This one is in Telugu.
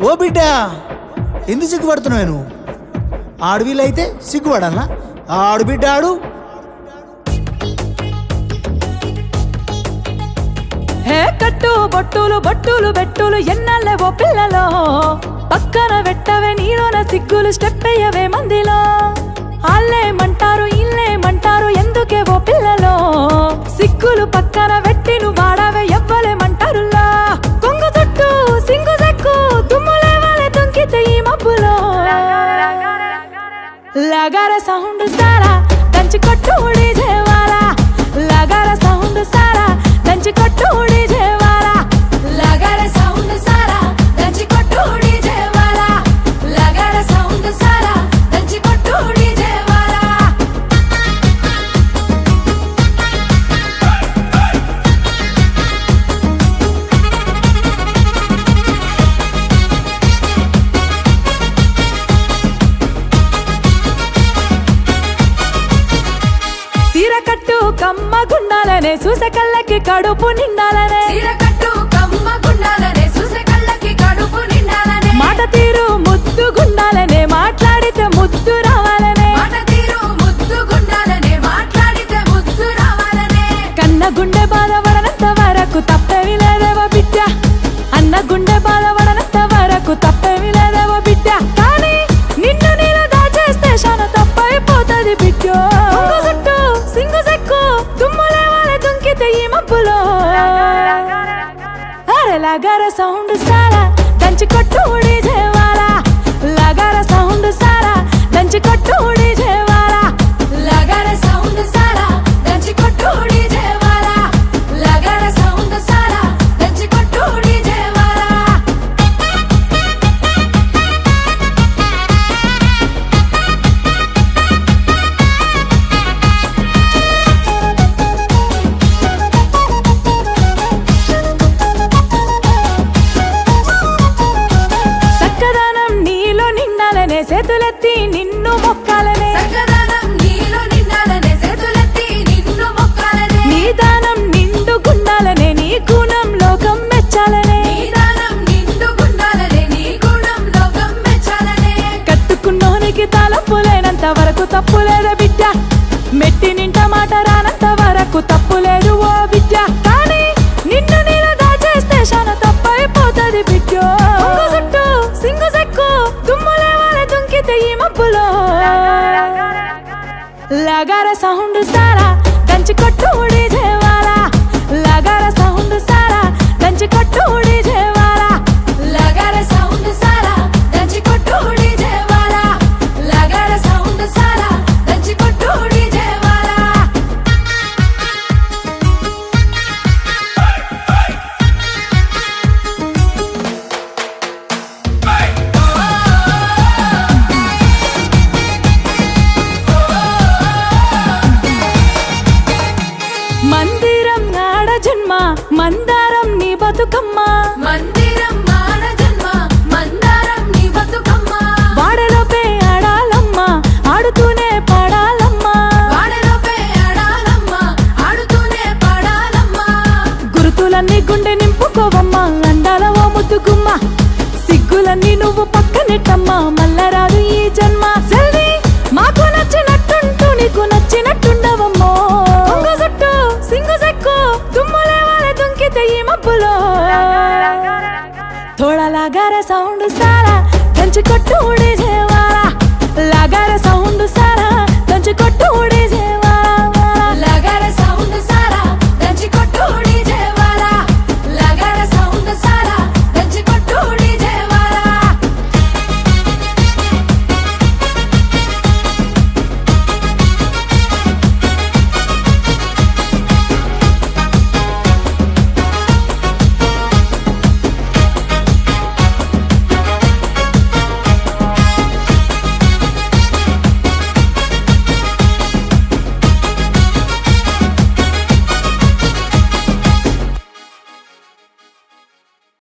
ఓ బిడ్డ ఎందుకు సిగ్గుపడుతున్నావు నువ్వు? ఆడవిలైతే సిగ్గుపడాలా? ఆడు బిడ్డ ఆడు. హే కట్టు బొట్టులు బొట్టులు బెట్టులు ఎన్నల్లే ఓ పిల్లలో, పక్కన పెట్టవే నీలోన సిగ్గులు స్టెప్ అయ్యవే మందిలో. ఆళ్ళేమంటారు ఇల్లేమంటారు ఎందుకే ఓ పిల్లలో, సిగ్గులు పక్కన పెట్టి నువ్వు వాడవే ఎవ్వలేమంటారులా. కొంగు చుట్టూ సింగు సెక్కు దుమ్ములే వాళ్ళే తుంకితే ఈ మబ్బులో. లగార సౌండ్ సారా దంచి కొట్టు డీజేవాలా, లగార సౌండ్ సారా దంచి కొట్టు డీజేవాలా, లగార సౌండ్ సారా దంచి కొట్టు డీజేవాలా, లగార సౌండ్ సారా దంచి కొట్టు డీజేవాలా. సీర కట్టు కమ్మ గుండాలనే చూసే కళ్ళకి కడుపు నిండాలనే, సీర కట్టు కమ్మ గుండాలనే చూసే కళ్ళకి కడుపు నిండాలనే. మాట తీరు ముద్దు గుండాలనే మాట్లాడితే ముద్దు రావాలనే, మాట తీరు ముద్దు గుండాలనే మాట్లాడితే ముద్దు రావాలనే. కన్న గుండె బాధపడనంత వరకు తప్పేమి లేదేవో బిడ్డ, అన్న గుండె బాధపడనంత వరకు తప్పేమి లేదేవో బిడ్డ. కానీ నిన్ను నేను దాచేస్తే శాన తప్పైపోతుంది బిడ్డ. సింగు సెక్కు దుమ్ములే వాళ్ళే తుంకితే ఈ మబ్బులో. అరే లగార సౌండ్ సారా దంచి కొట్టు డీజేవాలా, లగార సౌండ్ సారా దంచి కొట్టు డీజేవాలా, లగార సౌండ్ సారా దంచి కొట్టు డీజేవాలా, లగార సౌండ్ సారా దంచి కొట్టు డీజేవాలా. సక్కదనం నీలో నిండాలనే చేతులెత్తి నిన్ను మొక్కాలనే, సక్కదనం నీలో నిండాలనే చేతులెత్తి నిన్ను మొక్కాలనే. నీ దానం నిండు గుండాలనే నీ గుణం లోకం మెచ్చాలనే, నీ దానం నిండు గుండాలనే నీ గుణం లోకం మెచ్చాలనే. కట్టుకున్నోనికి తలపులేనంత వరకు తప్పులేదా బిడ్డ, మెట్టి నింట మాట రానంత వరకు తప్పులేదు ఓ బిడ్డ. కానీ నిన్ను నేను దాచేస్తే శాన తప్పైపోతుంది బిడ్డ. కొంగు చుట్టూ సింగు సెక్కు దుమ్ములే వాళ్ళే తుంకితే ఈ మబ్బులో. లగార సౌండ్ సారా దంచి కొట్టు డీజేవాలా, లగార సౌండ్ సారా దంచి కొట్టు డీజేవాలా, లగార సౌండ్ సారా దంచి కొట్టు డీజేవాలా, లగార సౌండ్ సారా దంచి కొట్టు డీజేవాలా. మందిరం నాడ జన్మ మందారం నీ బతుకమ్మ, మందిరం నాడ జన్మ మందారం నీ బతుకమ్మ. వాడలోపే ఆడాలమ్మ ఆడుతూనే పాడాలమ్మ, వాడలోపే ఆడాలమ్మ ఆడుతూనే పాడాలమ్మ. గురుతులన్నీ గుండె నింపుకోవమ్మ అండాల ఓ ముద్దుగుమ్మ, సిగ్గులన్నీ నువ్వు పక్కనెట్టమ్మ మల్లరాదు ఈ జన్మ. సెల్వి మాకు నచ్చినట్టుంటూ నీకు నచ్చినట్టుండవమ్మో. కొంగు చుట్టూ సింగు సెక్కు దుమ్ములే వాళ్ళే తుంకితే ఈ మబ్బులో. थोड़ा लगा रे साउंड सारा దంచి కొట్టు డీజేవాలా, లగార